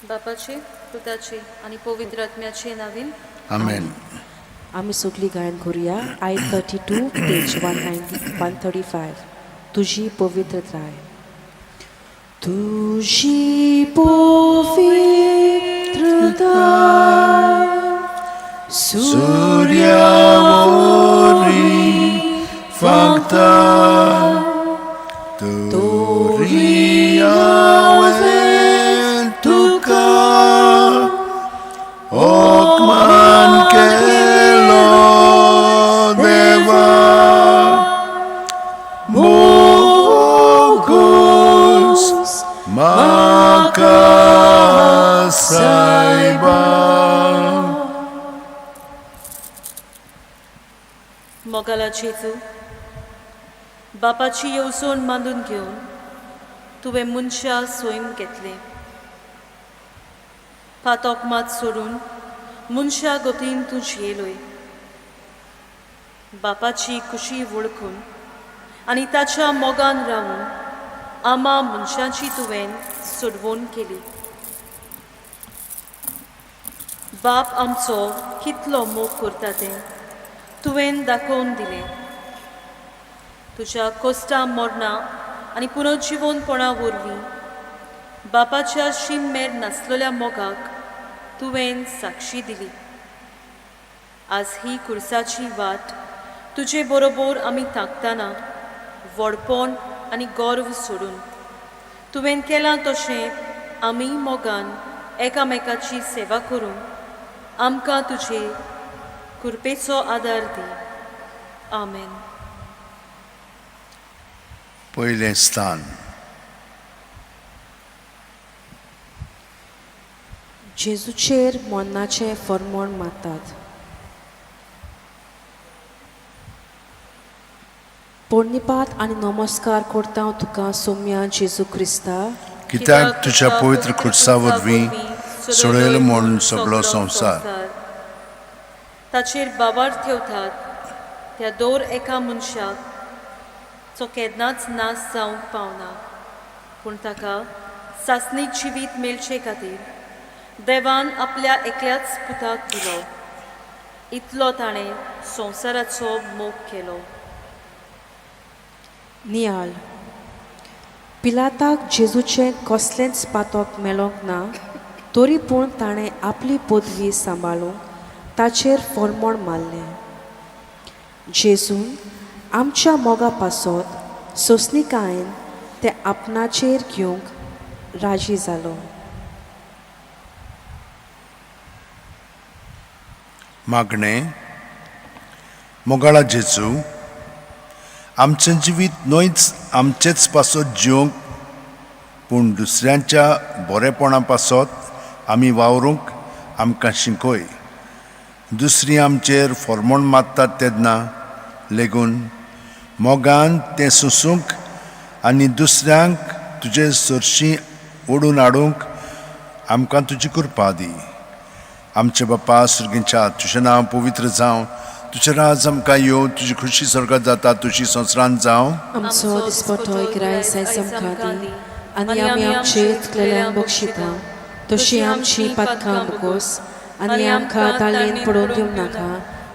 बापाचे पुताचे आणि पवित्र आत्म्याचे नावीन Amen. आम्ही सगळी गायन करूया I32 पेज 135 तुझी पवित्रताय तुझी पवित्रताय Suryaori fakta Turiyawen tuka Okman kelo deva Mogus makasaiba. मोगाला जेजू बापाची येवजण मांडून घेवन तुवें मनशा सोयम घेतले पातोक मात सोडून मनशा गोतीन तूं जियेलोय बापाची खुशी वळखून आनी ताच्या मोगान रावून आमा मनशांची तुवें सोडवण केली बाप आमचो कितलो मोग करता तें तुवें दाखोवन दिलें तुज्या कोस्टा मरणा आनी पुनर्जिवनपणा वरवीं बापाच्या शिममेर नासलेल्या मोगाक तुवें साक्षी दिली आज ही कुर्साची वाट तुजे बरोबर आमी ताकतना व्हडपण आनी गौरव सोडून तुवें केलां तशें आमी मोगान एकामेकाची सेवा करून आमकां तुजे कृपेचो आदार दी आमेन. पयलें स्थान जेजूचेर मोन्नाचें फर्मोण मारतात पोरणिपात आनी नमस्कार करता तुका सौम्या जेजू क्रिस्ता कित्याक तुज्या पवित्र खुर्सा वरवीं सोडयलो म्हूण सगळो संवसार ताचेर बाबार ठेवतात त्या दर एका मनशाक जो केन्नाच नाश जावंक पावना पूण ताका सासणीक जिवीत मेळचे खातीर देवान आपल्या एकल्याच पुताक दिलो इतलो ताणें संवसाराचो मोग केलो. नियाळ पिलाताक जेजूचें कसलेंच पातोक मेळोंक ना तरी पूण ताणें आपली पदवी सांबाळूंक ताचेर फर्मोण मारलें जेजून आमच्या मोगा पासत सोंसणिकायेन तें आपणाचेर घेवंक राजी जालो. मागणें मोगाळा जेजू आमचें जिवीत न्हयच आमचेच पासत जिवंक पूण दुसऱ्यांच्या बरेपणा पासत आमी वावरूंक आमकां शिकय दुसरीं आमचेर फर्मोण मारतात तेन्ना लेगून मोगान तें सोंसूंक आनी दुसऱ्यांक तुजे सरशीं ओडून हाडूंक आमकां तुजी कृपा दी. आमचे बापा सुर्गींच्या तुजें नांव पवित्र जावं तुजें राज आमकां येवं तुजी खुशी स्वर्गांत जाता तुजी संवसारांत जावं आमचो दिसपटो गिरायस आयज आमकां दी आनी आमी आमचे इतलेल्यांक बक्षिता तशीं आमची पातकां बकोस आनी आमकां ताळयेन पडोवन दिवंक नाका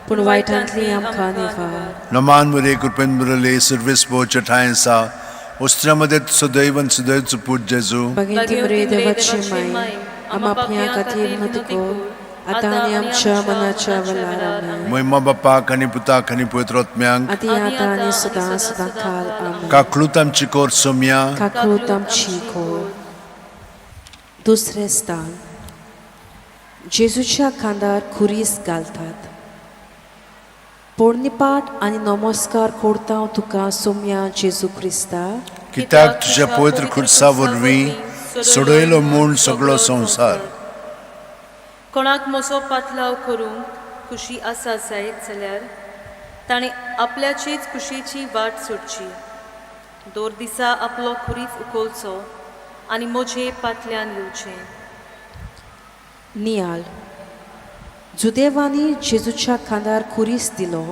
पूण वायटांतली आमकां निवार. नमान बरे कृपेन बरयले सर्वेस पोवच्या ठांय आसा वस्त्र्यामध्ये सदैव आनी सदैवचो पूत जेजू भगिनी मरे देवाची माय आम आपल्या खातीर मत कर आतां आनी आमच्या मनाच्या वेळार आमेन. महिमा बापाक आनी पुताक आनी पवित्र आत्म्यांक आदी आतां आनी सदां सदां काल आमेन. काकळूत आमची कोर सोम्या काकळूत आमची खोर. दुसरें स्थान जेजूच्या खांदार खुरीस घालतात पोरणिपाट आनी नमस्कार करता तुका सौम्या जेजू क्रिस्ता कित्याक तुज्या पवित्र खुर्सा वरवीं सोडयलो म्हूण सगळो संवसार कोणाक म्हजो पातलाव करूंक खुशी आसा जायत जाल्यार ताणें आपल्याचीच खुशेची वाट सोडची दोर दिसा आपलो खुरीत उखलचो आनी म्हजे पातल्यान येवचें. नियाळ जुदेवानी जेजूच्या खांदार खुरीस दिलो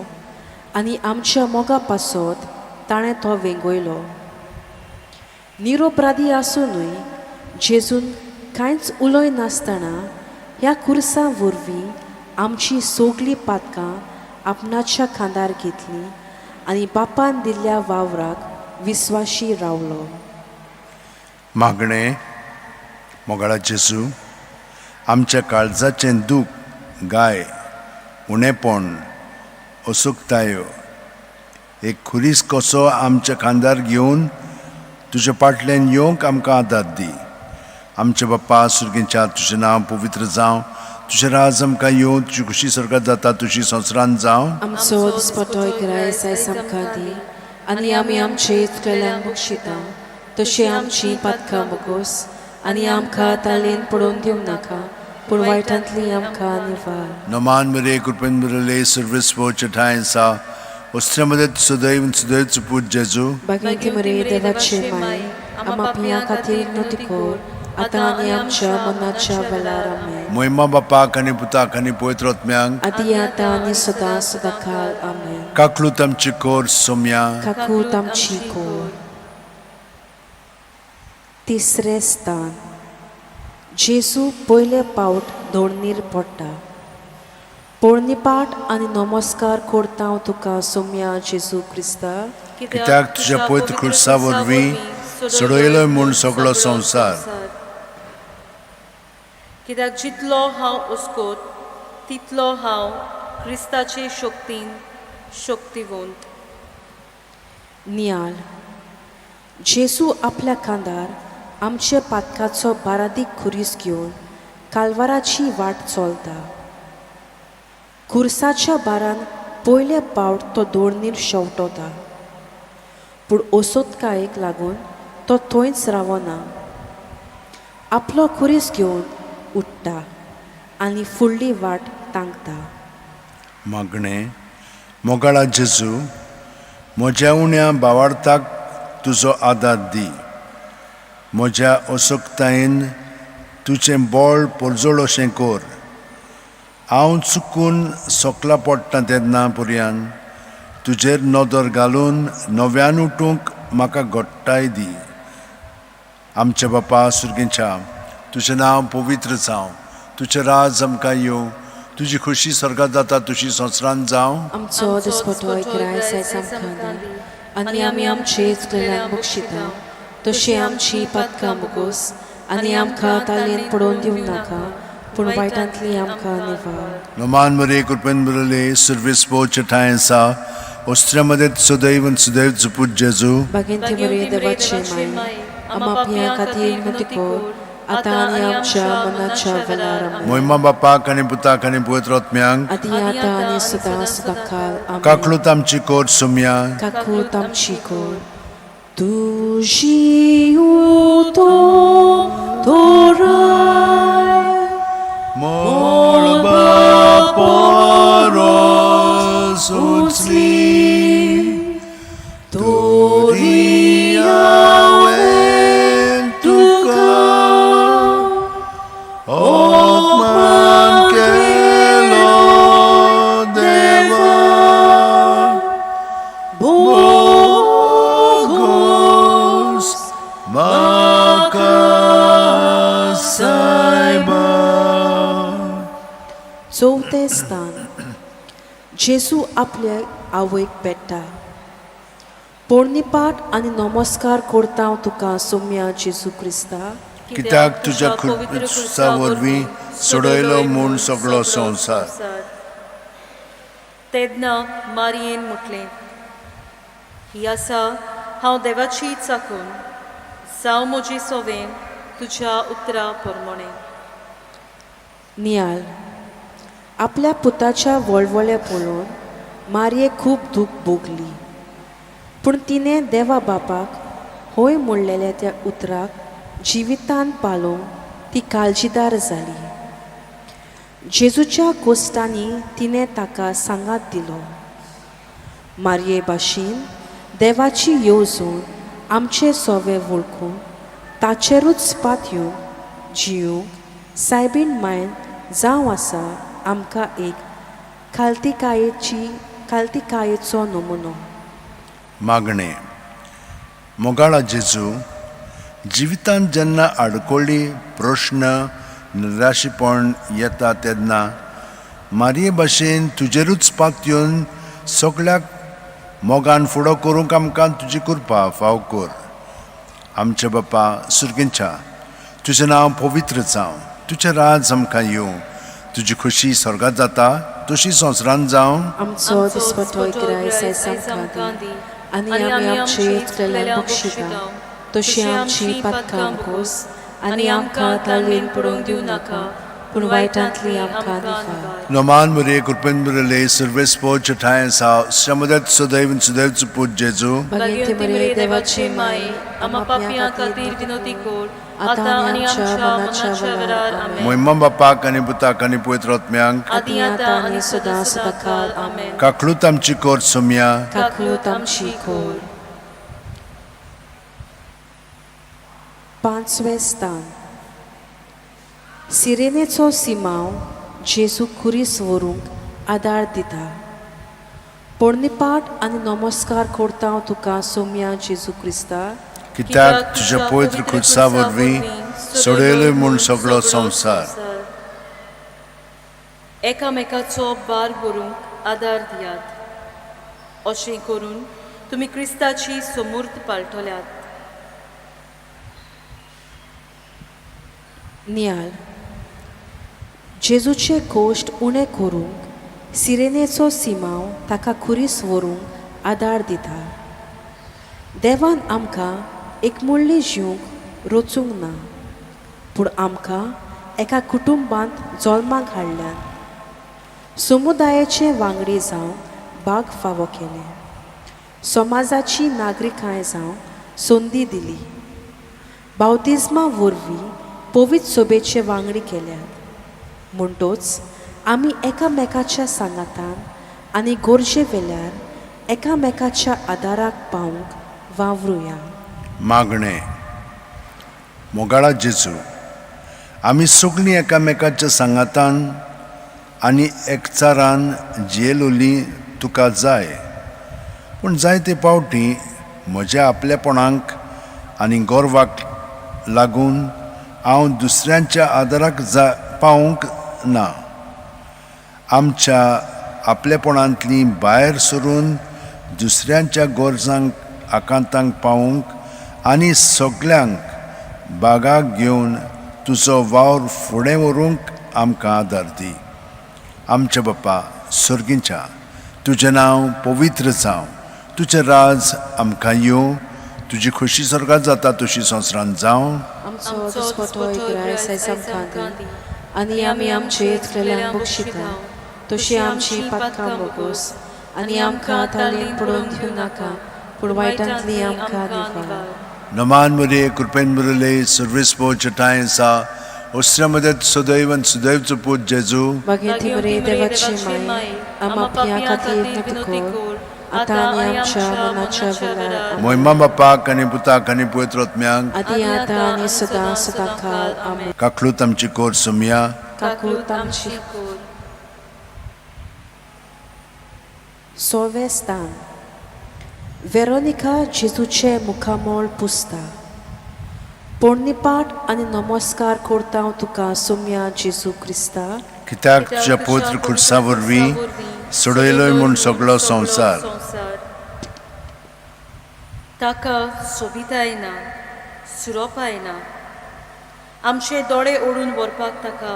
आनी आमच्या मोगा पासत ताणें तो वेंगयलो. निरोपराधी आसुनूय जेजून कांयच उलोय नासतना ह्या कुर्सा वरवीं आमची सोगलीं पातकां आपणाच्या खांदार घेतलीं आनी बापान दिल्ल्या वावराक विस्वाशी रावलो. मागणें मोगाळा जेजू, आमच्या काळजाचें दूख, गाय, उणेपण, असुकतायो एक खुरीस कसो आमच्या खांदार घेवन तुजे फाटल्यान येवंक आमकां आदार दी. आमचे बाप्पा सुर्गेंच्या तुजें नांव पवित्र जावं, तुजें राज आमकां येवं, तुजी खुशी स्वर्गांत जाता तुजी संवसारांत जावं. आमचो दिसपटोय गिरायस आयज आमकां दी आनी आमी आमचे इतकल्यांक बक्षिता तशी आमची पातकां बगोस आनी आमकां ताळयेन पडोवन दिवं नाका पूण वायटांतली आमकां निवार. नमान मेरे कृपेन बरले सर्विस्पो चठायसा वस्त्रमध्ये सदैव सदैव पूज जेजू. बागिंती मरे देवाचे माय आम आपल्या खातीर नोतिकोर आतां आनी आमच्या मनाच्या वेळार आमेन. मोहिमा बापाक आनी पुताक आनी पवित्र आत्म्यांक आदी आतां आनी सदां सदांकाळ आमेन. काकलूत आमची कोर सोम्या. काकूत आमची कोर. तिसरें स्थान. जेजू पयले पावट दोडणीर पडटा. पोळणीपाट आनी नमस्कार करता हांव तुका सोम्या जेजू क्रिस्ता, कित्याक तुज्या पवित्र खुर्सा वरवीं सोडयलोय म्हूण सगळो संवसार. कित्याक जितलो हांव उस्कोत तितलो हांव क्रिस्ताचे शक्तीन शक्तिवंत. नियाळ. जेजू आपल्या खांदार आमचे पातकाचो बारादीक खुरीस घेवन कालवाराची वाट चलता. खुर्साच्या बारान पयले पावट तो दोडणीर शेवटोता पूण ओसोतकायेक लागून तो थंयच रावना. आपलो खुरीस घेवन उठ्ठा आनी फुडली वाट तांकता. मागणें मोगाळा जेजू, म्हज्या उण्या भावार्थाक तुजो आदार दी. म्हज्या असुकतायेन तुजें बळ परजोळ अशें कर. हांव चुकून सोकला पडटा तेन्ना पर्यान तुजेर नदर घालून नव्यान उठूंक म्हाका घडटाय दी. आमच्या बापा सुर्गेंच्या तुजें नांव पवित्र जावं, तुजें राज आमकां येवं, तुजी खुशी स्वर्गांत जाता तुजी संवसारांत जावं. आमचो दिसपटोय गिरायस आयज आमकां दी आनी आमी आमचे इतकल्यांक बक्षिता तशी आमची पातकां बगोस आनी आमकां ताळयेन पडोवन दिवं नाका पूण वायटांतली आमकां निवार. नमान मरे कृपेन बरले सर्विस्पो चठायसा वस्त्रमध्ये सदैव सदैव जपूत जेजू. बागिंती मरे देवाचे माय आम आपल्या खातीर नोतिकोर आतां आनी आमच्या मनाच्या वेळार आमेन. मोहिमा बापाक आनी पुताक आनी पवित्र आत्म्यांक आदी आतां आनी सदां सदांकाळ आमेन. काकलूत आमची कोर सोम्या. काकूत आमची कोर. तुजी उतो तोराय मोळ परस उचली तोरी हांवें तुका अपमान केलो देवा. बोगोस म्हाका सायबा. चौथे स्थान. जेजू आपल्या आवयक भेटता. पोळणीपाट आनी नमस्कार करता हांव तुका सोम्या जेजू क्रिस्ता, कित्याक तुज्या खुर्सा वरवीं सोडयलो म्हूण सगळो संवसार. तेन्ना मारयेन म्हटलें, ही आसा हांव देवाची चाकून, जावं म्हजी सोवें तुज्या उतरा प्रमाणे. नियाळ. आपल्या पुताच्या वळवळे पळोवन मारयेक खूब दूख भोगली पूण तिणें देवा बापाक होय म्हणलेल्या त्या उतराक जिवितान पालोवंक ती काळजीदार जाली. जेजूच्या गोश्टांनी तिणें ताका सांगात दिलो. मारये भाशेन देवाची येवजण आमचे सोवे वळखून ताचेरूच पातयो जिवंक सायबीण मायन जावं आसा आमकां एक खालतिकायेचो नमुनो. मागणें मोगाळा जेजू, जिवितांत जेन्ना आडकोळी प्रश्न निराशीपण येता तेन्ना मारये भाशेन तुजेरूच पात येवन सगळ्याक मोगान फुडो करूंक आमकां तुजी कृपा फाव कर. आमचे बापा सुर्गेंच्या तुजें नांव पवित्र जावं, तुजें राज आमकां येवं, तुजी खोशी स्वर्गांत जाता तशी संवसारांत जावं. आमचो दिसपटो गिराय आमकां दी आनी आमी आमचे येतलेल्या बक्षिता तशी आमची पातकां मुकोस आनी आमकां ताळयेन पडोवंक दिवं नाका पूण वायटांतली आमकां दिफार. नोमान मुरे कुरपेन मुरले सर्वेस पोच ठाय साव श्रमदत सदैव सुदैव पूज जेजू. भगिनी मरे देवाची माय आम्हा पापियां खातीर विनोदी कर आतां आनी आमच्या मरणाच्या वेळार आमेन. मोहिमा बापाक आनी पुताक आनी पवित्र आत्म्यांक आदी आतां आनी सदां सदांकाळ आमेन. काकलूत आमची कोर सोम्या. काकलूत आमची खोर. पांचवें स्थान. सिरेनेचो सिमाव जेजू कुरीस व्हरूंक आदार दिता. पोरनिपाट आनी नमस्कार करता हांव तुका सोम्या जेजू क्रिस्ता. कित्याक तुज्या पवित्र खुर्सा वरवीं सोडयलोय म्हूण सगळो संवसार. एकामेकाचो बार भरूंक आदार दियात. अशें करून तुमी क्रिस्ताची समूर्त पाळटल्यात. नियाळ. जेजूचे गोश्ट उणें करूंक सिरेनेचो सिमाव ताका खुरीस व्हरूंक आदार दिता. देवान आमकां एकमुल्ली जीवंक रोचूंक ना पूण आमकां एका कुटुंबांत जल्माक हाडल्यान समुदायाचे वांगडी जावं भाग फावो केले. समाजाची नागरिकाय जावं संदी दिली. बावतिजमा वरवीं पवित्र सभेचे वांगडी केल्यात. म्हणटोच आमी एकामेकाच्या सांगातान आनी गोरजे वेल्यार एकामेकाच्या आदाराक पावूंक वावरुया. मागणें. मोगाळा जेजू, आमी सगळीं एकामेकाच्या सांगातान आनी एकचारान जियेलोली तुका जाय. पूण जायते पावटी म्हज्या आपलेपणांक आनी गोरवाक लागून हांव दुसऱ्यांच्या आदाराक पावूंक ना. आमच्या आपलेपणांतली भायर सरून दुसऱ्यांच्या गरजांक आकांतांक पावूंक आनी सगळ्यांक बागाक घेवन तुजो वावर फुडें व्हरूंक आमकां आदार दी. आमचे बापा सुर्गेंच्या तुजें नांव पवित्र जावं, तुजें राज आमकां येवं, तुजी खोशी स्वर्गांत जाता तशी संवसारांत जावं. आमचो दिसपटो गिराय आमकां दी आनी आमी आमचे येतलेल्यांक बक्षिता तशी आमची पातकां बोगोस आनी आमकां ताळयेन पडोवंक दिवं नाका पूण वायटांतली आमकां दिफार. नमान मुरे कुरपेन मुरले सर्वेस पोच ठाय सा ओस्त्रमदत सदैव सुदैव पूज जेजू. भगिनी मरे देवाची माय आम्हा पियां खातीर विनोदी कर आतां आनी आमच्या मरणाच्या वेळार. मोहिमा बापाक आनी पुताक आनी पवित्र आत्म्यांक आदी आतां आनी सदां सदांकाळ आमेन. काकलूत आमची कोर सोम्या. काकलूत आमची खोर. सोवें स्थान. वेरोनिका जेजूचे मुखामोळ पुसता. पोरनिपाट आनी नमस्कार करता हांव तुका सोम्या जेजू क्रिस्ता. कित्याक तुज्या पवित्र खुर्सा वरवीं सोडयलोय म्हूण सगळो संवसार. ताका सोबिताय ना, सुरोपाय ना. आमचे दोळे ओडून व्हरपाक ताका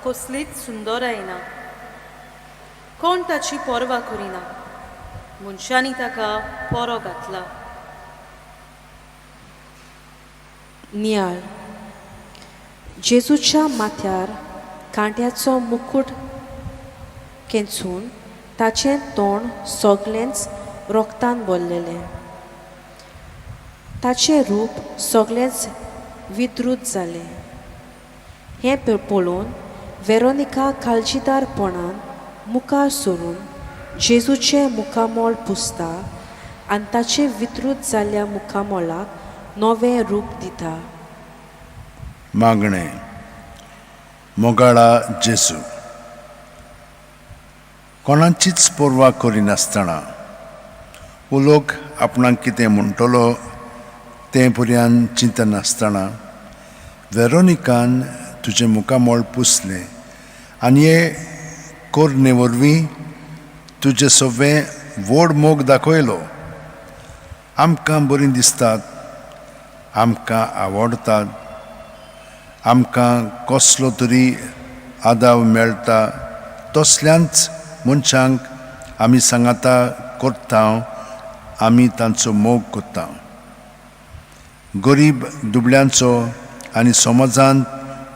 कसलीच सुंदराय ना. कोण ताची पर्वा करिना. मनशांनी ताका परो घातला. नियाळ. जेजूच्या माथ्यार कांट्याचो मुकुट केंचून ताचें तोंड सगळेंच रोगतान भरलेलें. ताचें रूप सगळेंच विद्रूत जालें. हें पळोवन वेरोनिका काळजीदारपणान मुखार सरून जेजूचें मुखामोळ पुसता आनी ताचे विद्रूत जाल्ल्या मुखामोळाक नवें रूप दिता. मागणें. मोगाळा जेजू, कोणाचीच पर्वा करिनासतना उलोक आपणाक कितें म्हणटलो ते पर्यंत चिंतन नासतना वेरोनिकान तुजें मुखामोळ पुसलें आनी हे कोरणे वरवीं तुजें सगळें व्हड मोग दाखयलो. आमकां बरीं दिसतात, आमकां आवडटात, आमकां कसलो तरी आदार मेळटा, तसल्यांच मनशांक आमी सांगाता करता, आमी तांचो मोग करता. गरीब दुबळ्यांचो आनी समाजांत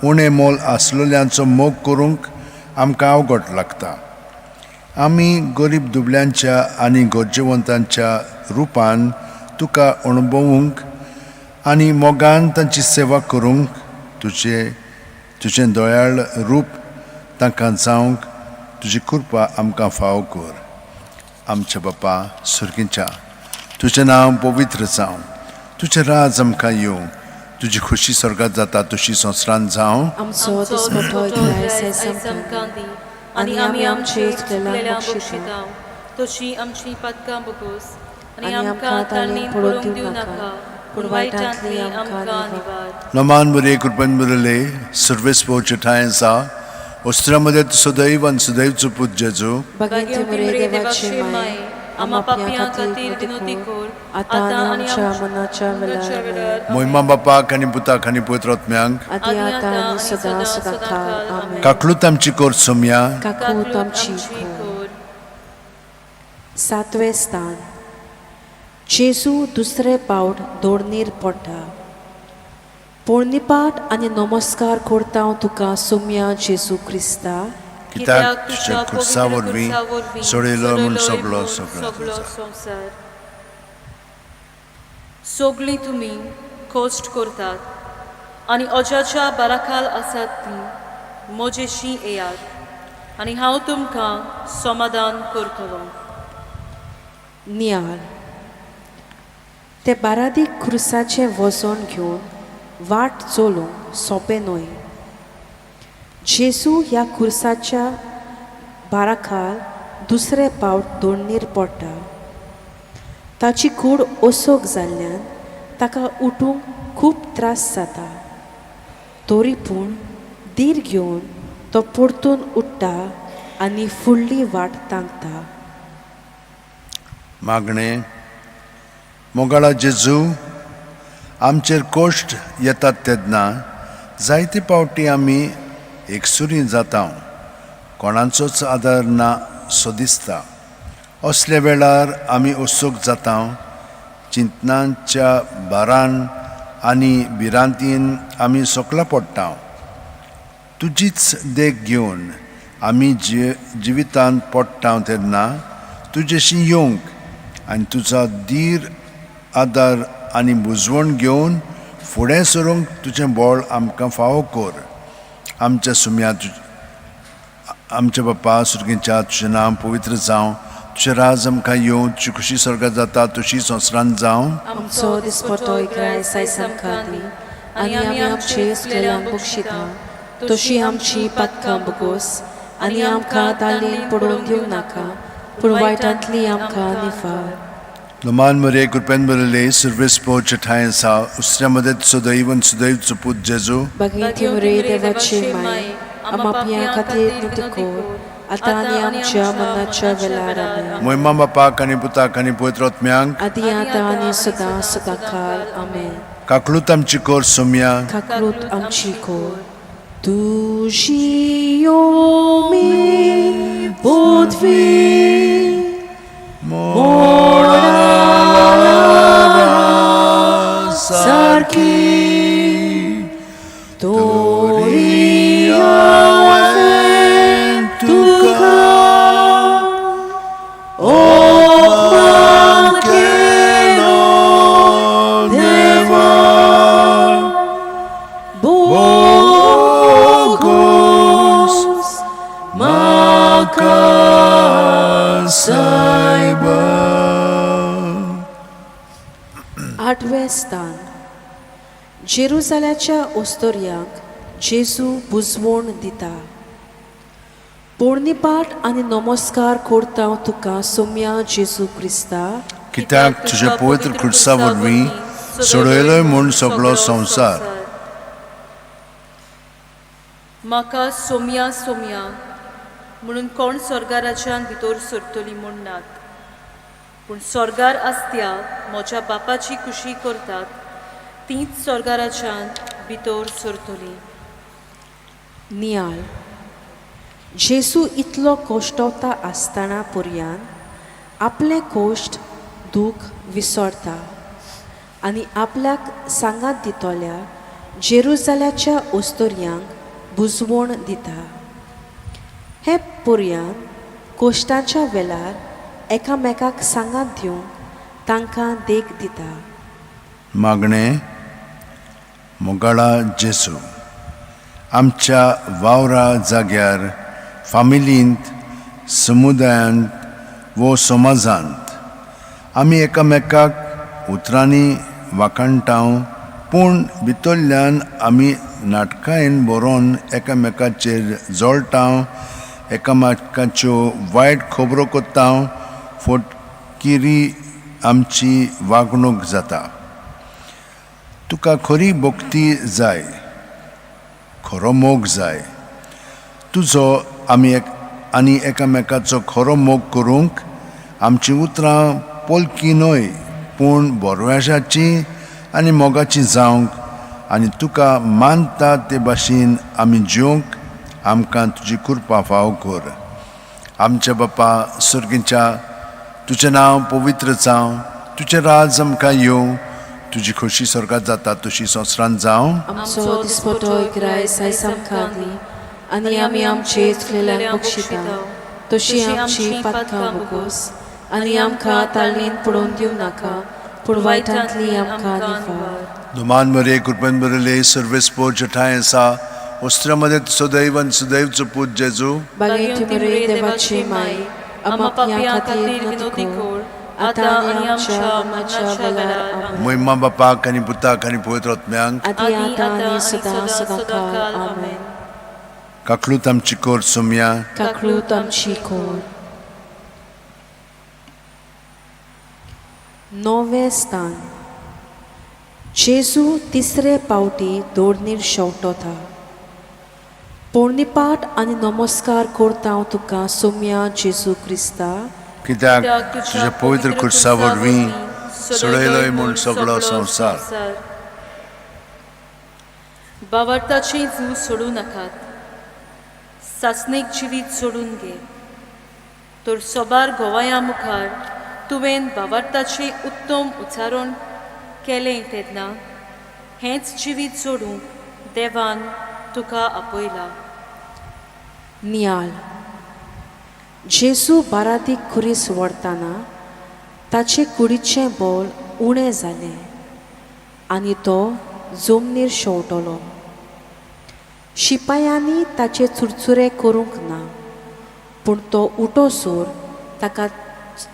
उणें मोल आसलेल्यांचो मोग करूंक आमकां अवघड लागता. आमी गरीब दुबळ्यांच्या आनी गरजेवंतांच्या रुपान तुका अणभवूंक आनी मोगान तांची सेवा करूंक तुजें दोयाळ रूप तांकां जावंक तुजी कृपा आमकां फाव कर. आमच्या बापा सुर्गीच्या तुजें नांव पवित्र जावं, तुजें राज आमकां येवं, तुजी खुशी स्वर्गांत जाता तशी संवसारांत जावं. आमचो दिसपट्टो आयज आमकां दी आनी आमी आमचे चुकलेल्यांक बक्षिता तशी आमची पदकां बगोस आनी आनी आमकां ताळणीन पडूंक दिवं नाका, पूण वायटांतली आमकां निवार. नमान बरे कृपन बरले सर्वेस्पो चठायेंसा वस्त्रामध्ये सदैव आणि सदैवचो पूत जेजू भगवंती मरे देवाचे माय आम्हा पापियां खातीर विनोदी कर आता आनी आमच्या मनाच्या वेळार मोहिमा बापाक आनी पुताक आनी पवित्रात्म्यांक आदी आता आनी सदा सदा काळ आमेन. काकलूत आमची कोर सोम्या काकूत आमची खोर. 7वें स्थान. जेजू दुसरे पावट दोडणीर पडटा. पोळणीपाट आनी नमस्कार करता हांव तुका सोम्या जेजू क्रिस्ता, कित्याक तुज्या खुर्सा वरवीं सोडयलो म्हूण सगळो संवसार. सगळीं तुमी कश्ट करतात आनी अजाच्या बाराखाल आसात ती म्हजेशी येयात आनी हांव तुमकां समाधान करतलो. नियाळ. ते बारादीक क्रुसाचें वजन घेवन वाट चोलूंक सोंपें न्हय. जेजू ह्या क्रुसाच्या बाराखाल दुसरे पावट दोडणीर पडटा. ताची कूड ओसोक जाल्ल्यान ताका उठूंक खूब त्रास जाता. तरी पूण धीर घेवन तो परतून उठ्ठा आनी फुडली वाट तांकता. मागणें. मोगाळा जेजू, आमचेर कश्ट येतात तेन्ना जायते पावटी आमी एकसुरी जाता, कोणाचोच आदार ना सो दिसता. असल्या वेळार आमी ओसोक जाता, चिंतनांच्या भारान आनी भिरांतीन आमी सोकला पडटा. तुजीच देख घेवन आमी जिवितांत पडटा तेन्ना तुजेशी येवंक आनी तुजो धीर आदार आनी बुजवण घेवन फुडें सरूंक तुजें बळ आमकां फावो कर. आमच्या सुम्या आमच्या बापा सुर्गीच्या तुजें नांव पवित्र जावं, तुजें राज आमकां येवं, तुजी खुशी स्वर्गांत जाता तशी संवसारांत जावं. आमचो दिसपट्टो आयज आमकां दी आनी आमी आमचे चुकलेल्यांक बक्षिता तशी आमची पदकां बगोस आनी आमकां ताळणीन पडूंक दिवं नाका, पूण वायटांतली आमकां निवार. नमान मरे कृपेन बरले सर्वेस्पो चठायेंसा उसऱ्यामध्ये सदैव आणि सदैवचो पूत जेजू भगवंती मरे देवाचे माय आम्हा पापियां खातीर विनोदी कर आता आनी आमच्या मनाच्या वेळार आमेन. मोहिमा बापाक आनी पुताक आनी पवित्रात्म्यांक आदी आता आनी सदा सदा काळ आमेन. काकलूत आमची कोर सोम्या काकलूत आमची खोर. तुझी ओमी बोधवी सारखी तोरी हांवें तुका ओपन केलो देवा, बोगोस म्हाका सायबा. 8वें स्थान. जेरुसाल्याच्या ओस्तोर्यांक जेजू बुजवण दिता. पोळणीपाट आनी नमस्कार करता तुका सोम्या जेजू क्रिस्ता, कित्याक तुज्या पवित्र खुर्सा वरवीं सोडयलोय म्हूण सगळो संवसार. म्हाका सोम्या सोम्या म्हणून कोण स्वर्गाराच्यान भितर सरतली म्हूण नात, पूण स्वर्गार आसत्या म्हज्या बापाची कुशी करतात तीच स्वर्गाराच्यान भितर सरतली. नियाळ जेसू इतलो कोश्टवता आसतना पर्यान आपले कोश्ट दूख विसरता आनी आपल्याक सांगात दितोल्या जेरुजाल्याच्या ओस्तोर्यांक बुजवण दिता. हे पर्यान कोश्टाच्या वेळार एकामेकाक सांगात दिवंक तांकां देख दिता. मागणें मोगाळा जेसू, आमच्या वावरा जाग्यार, फामिलींत, समुदायांत वो समाजांत आमी एकामेकाक उतरांनी वाखाणटाव, पूण भितरल्यान आमी नाटकांन बरोवन एकामेकाचेर जोळटाव, एकामेकाच्यो वायट खबरो कोत्ताव, फोटकिरी आमची वागणूक जाता. तुका खरी भक्ती जाय, खरो मोग जाय. तुजो आमी आनी एकामेकाचो खरो मोग करूंक आमची उतरां पोलकी न्हय, पूण बोरव्याशाची आनी मोगाची जावंक आनी तुका मानता ते भाशेन आमी जिवंक आमकां तुजी कृपा फाव कर. आमच्या बापा सर्गीच्या, तुजें नांव पवित्र जावं, तुजें राज आमकां येवं, तुजी खोशी स्वर्गांत जाता तशी संवसारांत जावं. आमचो दिसपटो इकरायस आयज आमकां दी आनी आमी आमचे चुकलेल्यांक बक्षिता तशी आमची पातकां बगोस आनी आमकां ताळणेन पडोवन दिवं नाका, पूण वायटांतली आमकां निवार. दुमान मरे कृपेन बरले सर्वेस्पो जठाय आसा, वस्त्रामध्ये सदैव आनी सदैवचो पूत जेजू. बागेंत मरे देवाची माय, आमकां पापयां खातीर विनोदी कर, आतां आनी आमच्या मरणाच्या वेळार आमेन. महिमा बापाक आनी पुताक आनी पवित्र आत्म्यांक, आदी आतां आनी सदां सदांकाळ आमेन. काकलूत आमची कोर सोम्या, काकळूत आमची कोर. नोवे स्थान जेजू तिसरे पावटी दोडणीर शेवटोता. पोरणिपाट आनी नमस्कार करता हांव तुका सोम्या जेजू क्रिस्ता, कित्याक तुज्या पवित्र खुर्सा वरवीं सोडयलोय म्हूण सगळो संवसार. बावार्थाची जू सोडूं नाकात, सासणीक जिवीत सोडून घे. तर सोबार गोवाया मुखार तुवें बावार्थाचें उत्तम उच्चारण केलें तेन्ना हेंच जिवीत सोडूंक देवान तुका आपयला. नियाळ जेजू बारादीक खुरीस व्हरतना ताचे कुडीचें बोल उणें जालें आनी तो जमनीर शेवटलो. शिपायांनी ताचे चुरचुरे करूंक ना, पूण तो उठोसोर ताका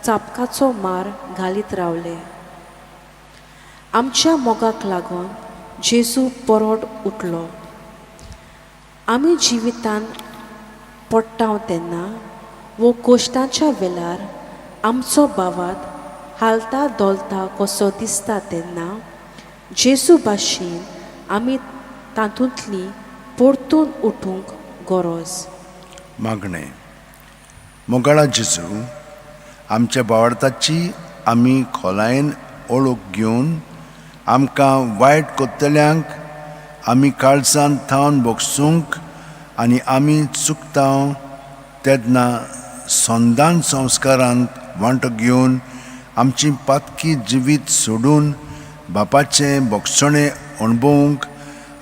चाबकाचो मार घालीत रावले. आमच्या मोगाक लागून जेजू परत उठलो. आमी जिवितान पडटाव तेन्ना वो कोश्टाच्या वेळार आमचो बावात हालता दोलता कसो दिसता तेन्ना जेजू भाशेन आमी तातूंतली परतून उठूंक गरज. मागणें मोगाळा जेजू, आमच्या बावार्थाची आमी खोलायेन ओळख घेवन आमकां वायट कोत्तल्यांक आमी काळजांत थावन बोगसूंक आनी आमी चुकता तेन्ना संदान संस्कारांत वांटो घेवन आमची पातकी जिवीत सोडून बापाचें बोगसणें अणभवूंक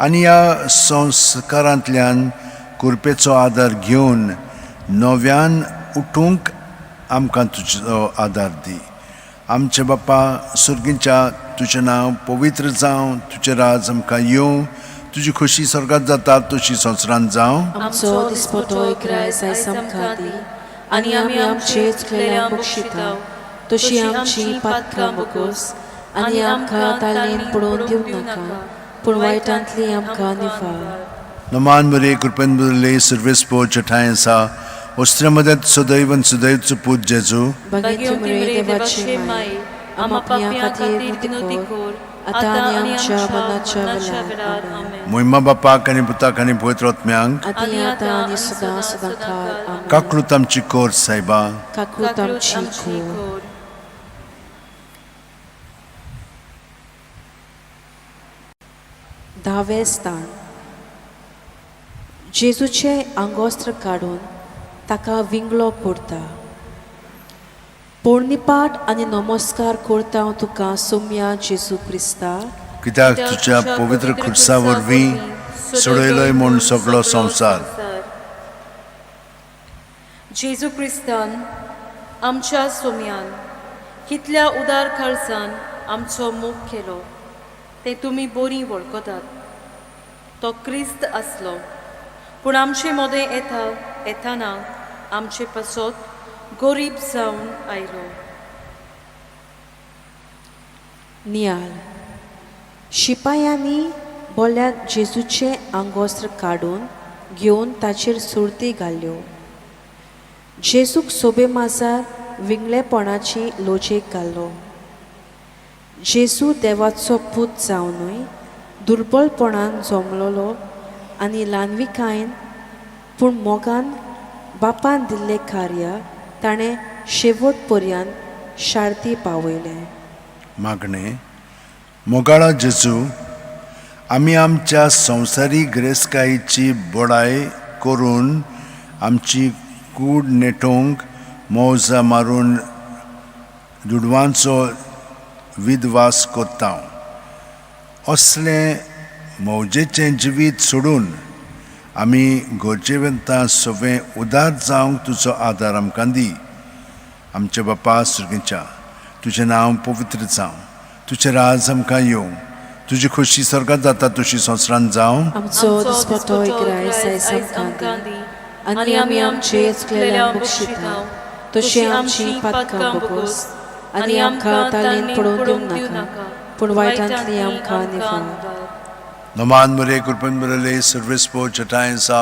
आनी ह्या संस्कारांतल्यान कृपेचो आदार घेवन नव्यान उठूंक आमकां तुजो आदार दी. आमचे बापा सुर्गीच्या, तुजें नांव पवित्र जावं, तुजें राज आमकां येवं, तुजी खोशी स्वर्गांत जाता तशी संवसारांत जावं. आमचो दिसपटो इकरायस आयज आमकां दी आनी आमी आमचे चुकलेल्यांक बक्षिता तशी आमची पातकां बगोस आनी आमकां ताळणेन पडोवन दिवं नाका, पूण वायटांतली आमकां निवार. नमान मरे कृपेन बरले सर्वेस्पो जठाय आसा, वस्त्रामध्ये सदैव आनी सदैवचो पूत जेजू. बागेंत मरे देवाची माय, आम्हा पापयां खातीर विनोदी कर आतां आनी आमच्या मरणाच्या वेळार आमेन. मोहिमा बापाक आनी पुताक आनी पवित्र आत्म्यांक आदी आतां आनी सदां सदां काळ आमेन. काकूत आमची कोर सायबा काकूत आमची कोर. धावे स्थान. जेजूचे आंगोस्त्र काडून ताका विंगलो करता. पोरणीपाट आनी नमस्कार करता हांव तुका सोम्या जेजू क्रिस्ता. कित्याक तुज्या पवित्र खुर्सा वरवीं सोडयलोय म्हूण सगळो संवसार. जेजू क्रिस्तान आमच्या सोम्यान कितल्या उदार खर्चान आमचो मोग केलो ते तुमी बरी वळखतात. तो क्रिस्त आसलो पूण आमचे मोदें येताना आमचे पासत गरीब जावन आयलो. नियाल. शिपायांनी बोल्या जेजूचे आंगोस्त्र काडून घेवन ताचेर सुरती घाल्यो. जेजूक सोबे माजार विंगलेपणाची लोजेक घालो. जेजू देवाचो पूत जावनूय दुर्बळपणान जमलोलो आनी ल्हानविकायेन पूण मोगान बापान दिल्लें कार्य ताणें शेवट पर्यंत शार्ती पावयलें. मागणें. मोगाळा जेजू, आमी आमच्या संवसारी गिरेस्तकायेची बोडाय करून आमची कूड नेटोवंक मौजा मारून दुडवांचो विधवास कोत्ता. असलें मौजेचें जिवीत सोडून आमी गरजेवंतां सगळें उदार जावंक तुजो आदार आमकां दी. आमचे बापा सुर्गीच्या, तुजें नांव पवित्र जावं, तुजें राज आमकां येवं, तुजी खोशी स्वर्गांत जाता तशी संवसारांत जावं. आमचो दिसपटो इकराय सायज आमकां दी आनी आमी आमचे चुकलेल्यांक बक्षिता तशी आमची पातकां बगोस आनी आमकां ताळेन पडोवन दिवं नाका पूण वायटांतली आमकां निवार. नमान मरे कृपन मरले सर्वेस्पो चटायसा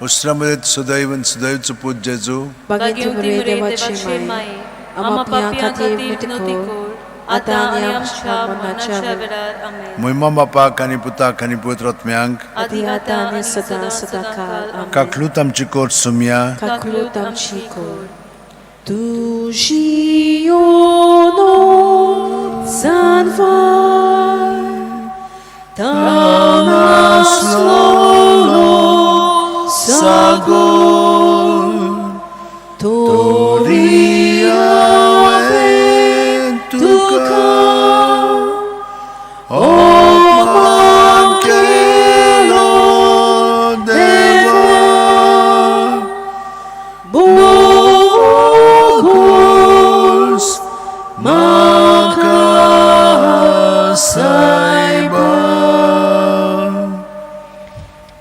उस्त्रमरे सदैव सदैवचो पूत जेजू. बागेंती बरे देवाची माये आम्हा पापयां खातीर विनोदी कर आतां आनी आमच्या मरणाच्या वेळार आमेन. मोहिमा बापाक आनी पुताक आनी पवित्र आत्म्यांक आदी आतां आनी सदां सदां काळ आमेन. काकलूत आमची कोर सोम्या. काकलूत आमची कोर. तुजी योनो जानवार तानासलो सागोर तोरी हांवें तुका अपमान केलो देवा. बोगोस म्हाका सायबा.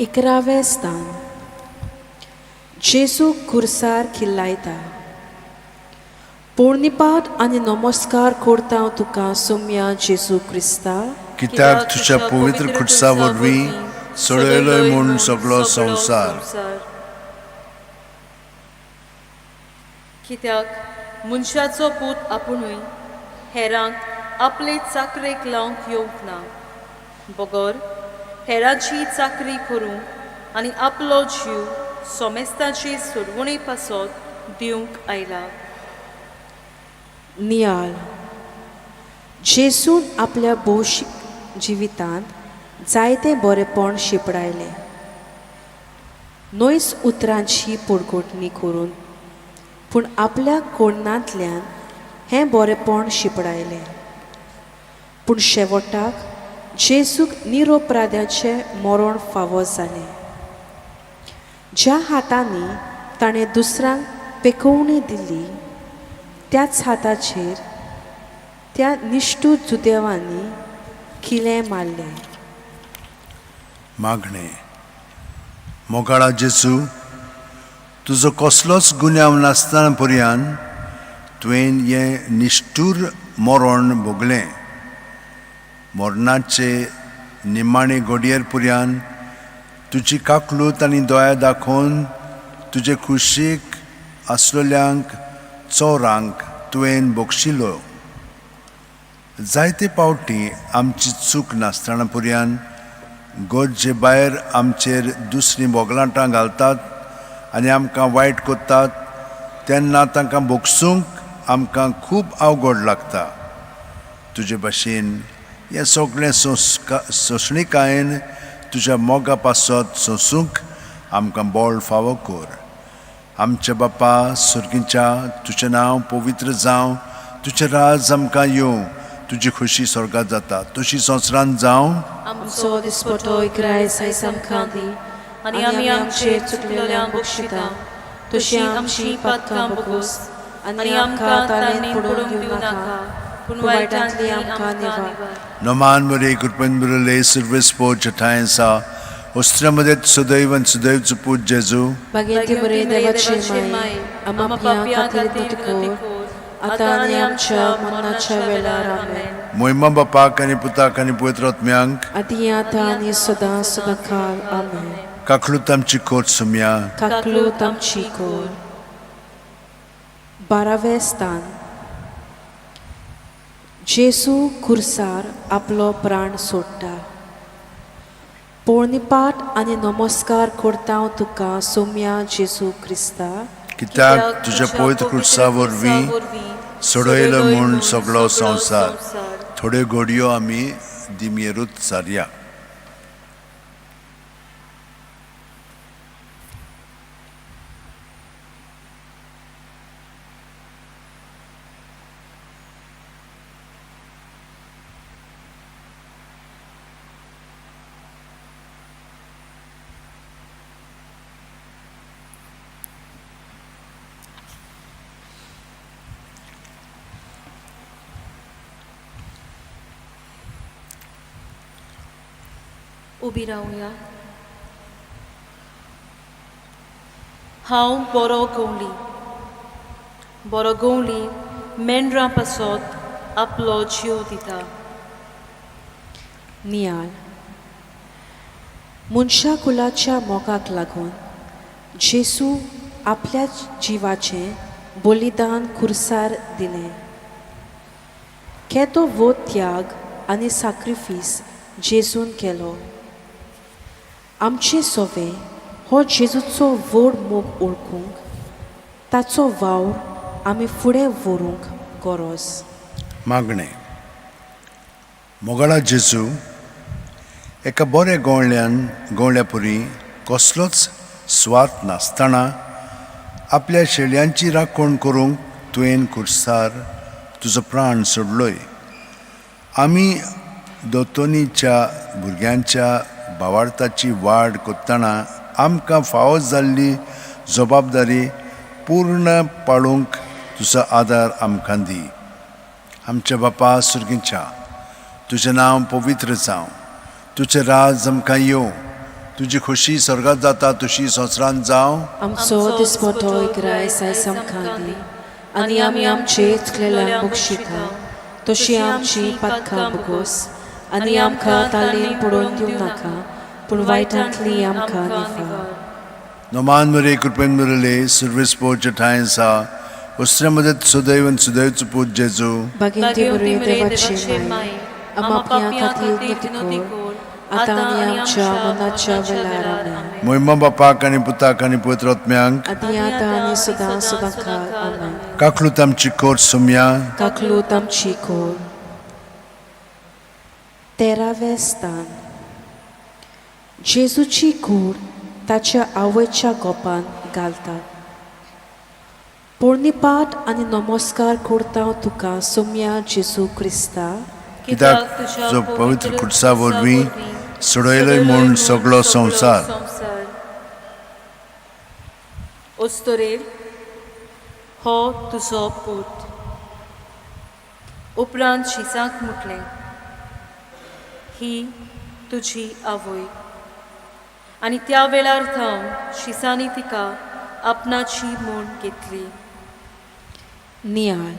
11वें स्थान. जेजू खुर्सार खिल्लायता. पोरणीपाट आनी नमस्कार करता हांव तुका सोम्या जेजू क्रिस्ता. कित्याक तुज्या पवित्र खुर्सा वरवीं सोडयलोय म्हूण सगळो संवसार. कित्याक मनशाचो पूत आपुणूय हेरांक आपले चाकरेक लावंक येवंक ना. बगर हेराची चाकरी करूंक आनी आपलो जीव सोमेस्ताची सोडवणे पासत दिवंक आयला. नियाळ. जेजून आपल्या भौशीक जिवितांत जायते बरेपण शिपडायलें. 9 उतरांची पोडगोटणी करून पूण आपल्या कोणांतल्यान हें बरेपण शिपडायलें. पूण शेवटाक जेजूक निरोपराध्याचें मरण फावो जालें. ज्या हातांनी ताणें दुसऱ्यांक पेकोवणी दिली त्याच हाताचेर त्या निश्ठूर जुदेवांनी किलें मारलें. मागणें. मोगाळा जेजू, तुजो कसलोच गुन्यांव नासतना पर्यंत तुवें हें निश्ठूर मरण भोगलें. मरणाचे निमाणे घडयेर पर्यंत तुजी काकलूत आनी दोळ्या दाखोवन तुजे कुशीक आसलेल्यांक चोरांक तुवें बक्षिलो. जायते पावटी आमची चूक नासतना पुरयान गोडचे भायर आमचेर दुसरीं बोगलांटां घालतात आनी आमकां वायट कोत्तात तेन्ना तांकां भोगसूंक आमकां खूब अवघड लागता. तुजे भाशेन हें सगळें सोंसणीकायेन तुज्या मोगा पासत सोंसूंक आमकां बळ फावो कर. आमचे बापा सुर्गीच्या तुजें नांव पवित्र जावं, तुजें राज आमकां येवं, तुजी खुशी स्वर्गांत जाता तशी संवसारांत जावं. आमचो दिसपटोय गिरायस आयज आमकां दी आनी आमी आमचेर चुकलेल्यांक बक्षिता तशी आमची पातकां बगोस आनी आमकां ताळेन पडूंक दिवं नाका पूण वायटांतली आमकां निवार. नोमान मरे कृपेन बरले सर्वेस पोच ठायसा Ostraमध्ये सदैव आणि सदैवचं पूज जेजू. बागेंती बरे देवाचे माय आम्हा पापियां खातीर नोटीकोर आतां आनी आमच्या मरणाच्या वेळार आमेन. मोहिमा बापाक आनी पुताक आनी पवित्र आत्म्यांक आदी आतां आनी सदां सदांकाळ आमेन. काकलूत आमची कोट सुम्या. काकलूत आमची कोर. 12वें स्थान. जेजू खुर्सार आपलो प्राण सोडटा. पोळणीपाट आनी नमस्कार करता हांव तुका सोम्या जेजू क्रिस्ता. कित्याक तुज्या पवित्र क्रुसा वरवीं सोडयलो म्हूण सगळो संवसार. थोड्यो घडयो आमी दिमेरूच सारया. उबी रावया. हांव बरो गवळी मेंढरां पासत आपलो जीव दिता. नियाळ. मनशा कुलाच्या मोगाक लागून जेजू आपल्या जिवाचें बलिदान खुर्सार दिलें. केदो वो त्याग आनी सॅक्रिफीस जेजून केलो. आमचे सोवे हो जेजूचो व्हड मोग ओळखूंक ताचो वावर आमी फुडें व्हरूंक गरज. मागणें. मोगाळा जेजू एका बऱ्या गवळ्या परी कसलोच स्वार्थ नासतना आपल्या शेळयांची राखण करूंक तुवें खुर्सार तुजो प्राण सोडलोय. आमी दोतोनीच्या भुरग्यांच्या भावार्थाची वाड कोत्ताना आमकां फावो जाल्ली जबाबदारी पूर्ण पाळूंक तुजो आदार आमकां दी. आमच्या बापा सुर्गीच्या तुजें नांव पवित्र जावं, तुजें राज आमकां येवं, तुजी खुशी स्वर्गांत जाता तशी संवसारांत जावं. आमचो दिसपटोय गिरायस आयज आमकां दी आनी आमी आमचे चुकलेल्यांक बक्षिता तशी आमची पातकां बगोस आनी आमकां ताळेन पडूंक दिवं नाका पूण वायटांतली आमकां निवार. नोमान मरे कृपेन बरले सर्वेस पोच ठायसा ओस्त्रामध्ये सदैव आणि सदैवचं पूज जेजू. बागेंती बरे देवाचे माय आम्हा पापियां खातीर नोटीकोर आतां आनी आमच्या मरणाच्या वेळार आमेन. मोहिमा बापाक आनी पुताक आनी पवित्र आत्म्यांक आदी आतां आनी सदां सदांकाळ आमेन. काकलूत आमची कोट सुम्या. काकलूत आमची कोर. 13वें स्थान. जेजूची कूड ताच्या आवयच्या गोपान घालतात. पोळणीपाट आनी नमस्कार करता हांव तुका सोम्या जेजू क्रिस्ता. कित्याक जो पवित्र खुर्सा वरवीं सोडयलोय म्हूण सगळो संवसार. ओस्तोरेर हो तुजो पूत. उपरांत शिसांक म्हटलें, ही तुजी आवय. आनी त्या वेळार थांव शिसांनी तिका आपणाची म्हूण घेतली. नियाळ.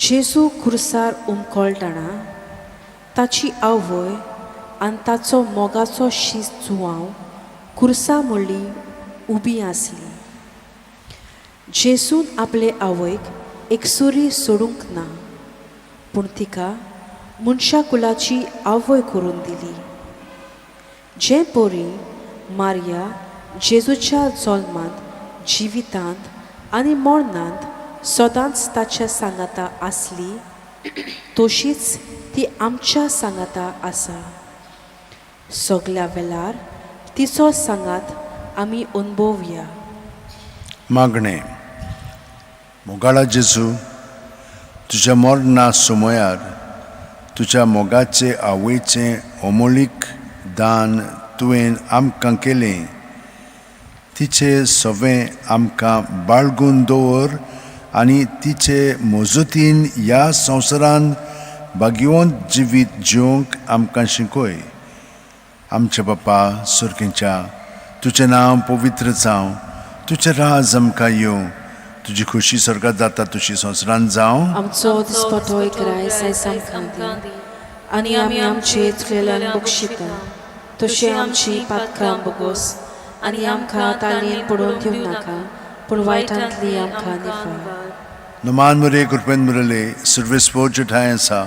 जेजू खुर्सार उमकळटना ताची आवय आनी ताचो मोगाचो शीस जुवांव खुर्सा म्हणली उबी आसली. जेजून आपले आवयक एक सुरी सोडूंक ना पूण तिका मनशा कुलाची आवय करून दिली. जे पोरी मारिया जेजूच्या जल्मांत जिवितांत आनी मरणांत सदांच ताच्या सांगाता आसली तशीच ती आमच्या सांगाता आसा. सगल्या वेळार तिचो सांगात आमी अनुभवया. मागणे. मोगाळा जेजू, तुज्या मरणा समयार तुज्या मोगाचे आवयचें अमोलीक दान तुवें आमकां केलें. तिचे सवें आमकां बाळगून दवर आनी तिचे मजतीन ह्या संवसारान भाग्यवंत जिवीत जिवंक आमकां शिकय. आमच्या बापा सुर्गेच्या, तुजें नांव पवित्र जावं, तुजें राज आमकां येवं, तुजी खुशी स्वर्गांत जाता तशी संवसारांत जावं. आमचो दिसपटो कराय आयज आमकां दी, आनी आमी आमचे चुकलेल्यांक बक्षिता तशें आमची पातकां बगोस, आनी आमकां तालयेन पडोवन दिवं नाका, पूण वायटांतली आमकां निफार. नमान मरे कृपेन मुरले सर्वेस्पोच ठाय आसा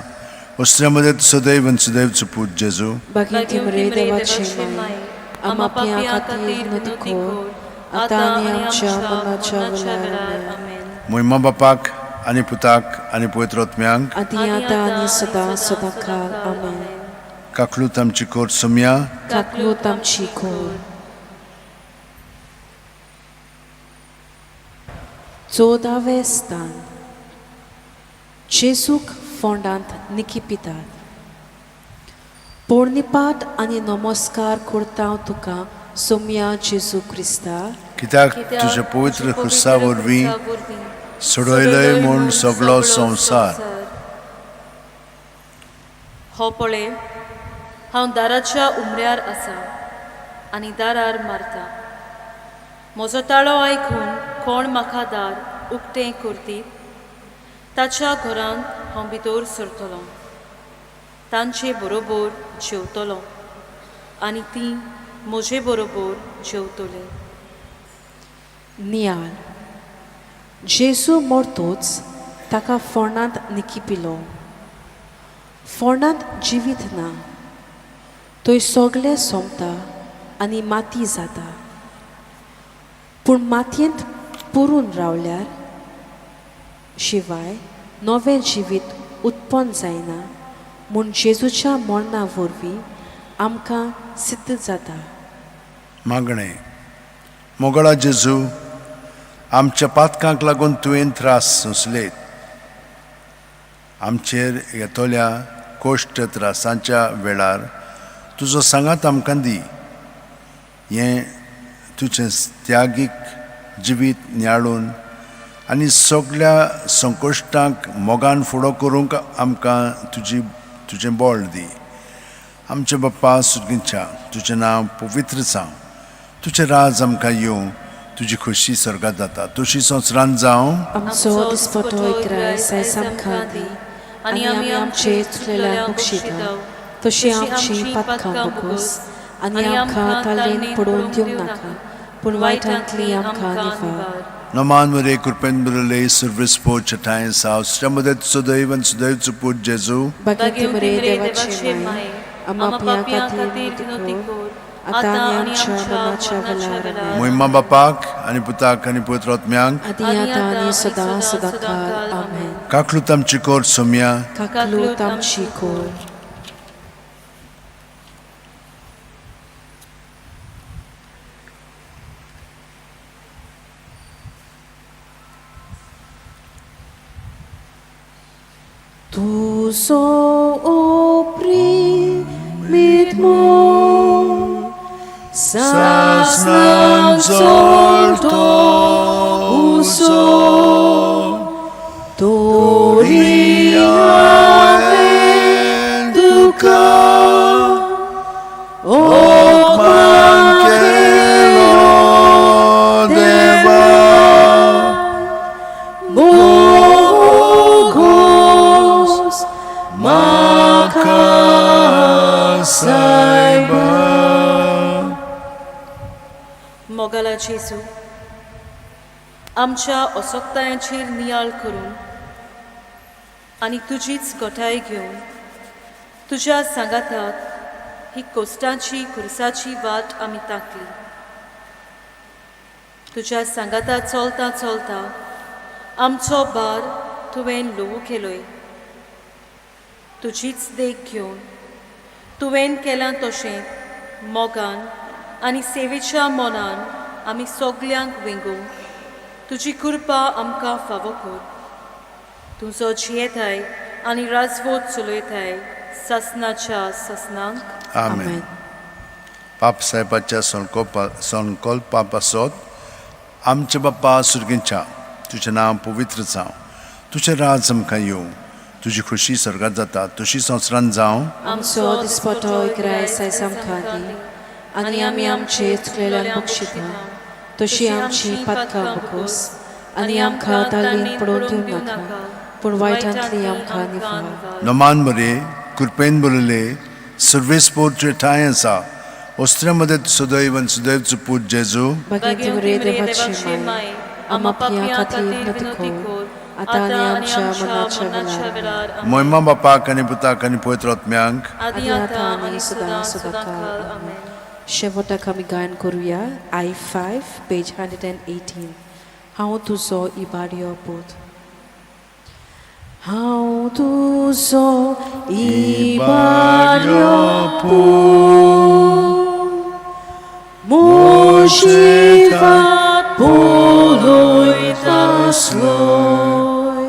वस्त्र्यामध्ये सदैव आनी सदैवचो पूत जेजू. बागी मरे देवाचे माय, आम आपल्या खातीर नदी कोर, आतां आनी आमच्या मरणाच्या वेळार आमेन. मोहिमा बापाक आनी पुताक आनी पवित्र आत्म्यांक आदी आतां आनी सदां सदांकाळ आमेन. काकलूत आमची कोर सोम्या, काकलूत आमची कोर. 14वें स्थान. जेजूक फोंडांत निकिपितात. पोरणिपाट आनी नमस्कार करता हांव तुका सोम्या जेजू क्रिस्ता, कित्याक तुज्या पवित्र खुसा वरवीं सोडयलय म्हूण सगळो संवसार. हो पळय, हांव दाराच्या उमऱ्यार आसा आनी दारार मारता. म्हजो ताळो आयकून कोण म्हाका दार उक्तें करतीत, ताच्या घरांत हांव भितर सरतलों, तांचे बरोबर जेवतलों आनी तीं म्हजे बरोबर जेवतलीं. नियाळ. जेजू मरतोच ताका फोंडांत निकिपिलो. फोंडांत जिवीत ना, थंय सगळें सोंपता आनी माती जाता. पूण मातयेंत पुरून रावल्यार शिवाय नवें जिवीत उत्पन्न जायना म्हूण जेजूच्या मरणा वरवीं आमकां सिद्ध जाता. मागणे. मोगळा जेजू, आमच्या पातकांक लागून तुवें त्रास सोंसलेत. आमचेर येतोल्या कोश्ट त्रासांच्या वेळार तुजो सांगात आमकां दी. हें तुजें त्यागीक जिवीत नियाळून आनी सगळ्या संकोश्टांक मोगान फुडो करूंक आमकां तुजें बोळ दी. आमचे बाप्पा सुर्गेच्या, तुजें नांव पवित्र जावं, तुजें राज आमकां येवं, तुजी खुशी स्वर्गांत जाता तशी संवसारांत जावं. आमचो दिसपटो आयज आमकां दी, आनी आमी आमचे चुकलेल्यांक बक्षिता तशी आमची पातकां बगोस, आनी आमकां तालयेन पडोवन दिवं नाका, पूण वायटांतली आमकां निफार. नमान मरे कृपेन बरले सर्वेस्पोच ठाय आसा वस्त्र्यामध्ये सदैव आनी सदैवचो पूत जेजू. बागी मरे देवाचे माय, आम आपल्या खातीर नदी कोर, आतां आनी आमच्या मरणाच्या वेळार आमेन. मोहिमा बापाक आनी पुताक आनी पवित्र आत्म्यांक आदी आतां आनी सदां सदांकाळ आमेन. काकलूत आमची कोर सोम्या, काकलूत आमची core. Tuzo opprimit mål, sasnam solto uso, Doria venduca, och mankelo deva, Bogos makasaiba. मोगाला जेजू, आमच्या असोक्तायांचेर नियाळ करून आणि तुझीच गोठाय घेवन तुझ्या सांगाताक ही कोस्टाची खुर्साची वाट आमी ताकली. तुझ्या सांगाता चलता चलता आमचो भार तुवें लोवू केलोय. तुजीच देख घेवन तुवें केलां तशें मोगान आनी सेवेच्या मोनान आमी सोगल्यांक विंगूंक तुजी कृपा आमकां फावो कर. तुजो जियेताय आनी राजवट चलयताय ससनाच्या ससनांक. आमेन. पाप साहेबाच्या संकल्पा पासत आमचे बाप्पा सुर्गींच्या तुझें नांव पवित्र जावं. तुझें राज आमकां येवं. तुजी खुशी स्वर्गात जाता तशी संवसारांत जावं. आमचो दिसपटो इकराय सायज आमकां दी आनी आमी आमचे चुकलेल्यांक बक्षिता तशी आमची पातकां बकोस आनी आमकां ताळीन पडोवन दिवं नाका पूण वायटांतली आमकां निवार. नमान मरे कृपेन बोलले सर्वेस्पोर तुझे ठाय आसा. ओस्त्र्यामध्ये सदैव आनी सदैवचो पूत जेजू. बागेंत रे देवाची माय आमा पिया खातीर नतिकोर आतां आनी आमच्या मरणाच्या वेळार. मोहिमा बापाक आनी पुताक आनी पवित्र आत्म्यांक. आदी आतां आनी सदां सदांकाळ. आमेन. शेवटाक आमी गायन करुया I5 पेज 118. हांव तुजो इबाडियो पूत. हांव तुजो इबाडियो पूत मोशी वाट पळयता आसलोय.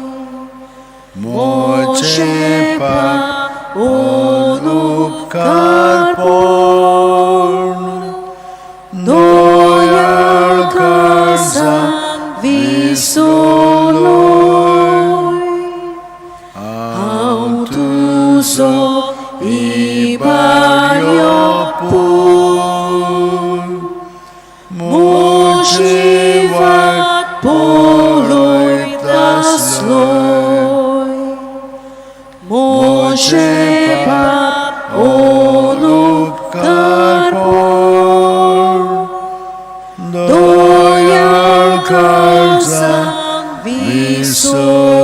मोचे पाप उपकार दोयाळ काळजा विसोलोय. हांव तुजो इबाडियो पूत मोची वाट पळयता आसलोय. मोचे पाप उपकार दोयाळ काळजा विसोलोय.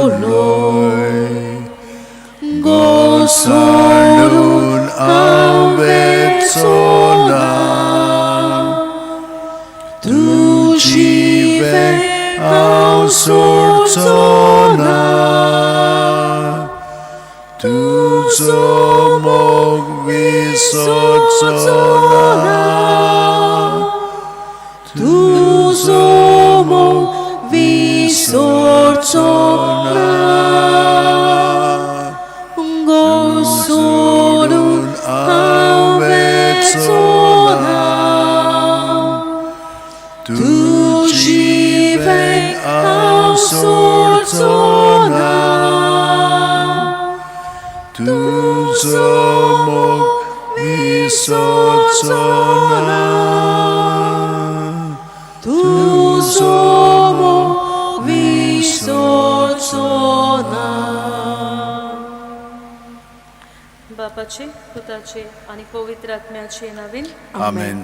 घोसाळून हांवेचो नांव तुजी वेळ हांव सोडचो ना. तुजो मोग विसरचो ना. तुजो मोग विसरचो ना. घोसाळून हांवेचो नांव तुजी वेळ हांव सोडचो ना. तुजो मोग विसरचो ना. तुजो मोग विसरचो ना. बापाचे पुताचे आणि पवित्र आत्म्याचे नावीन. आमेन.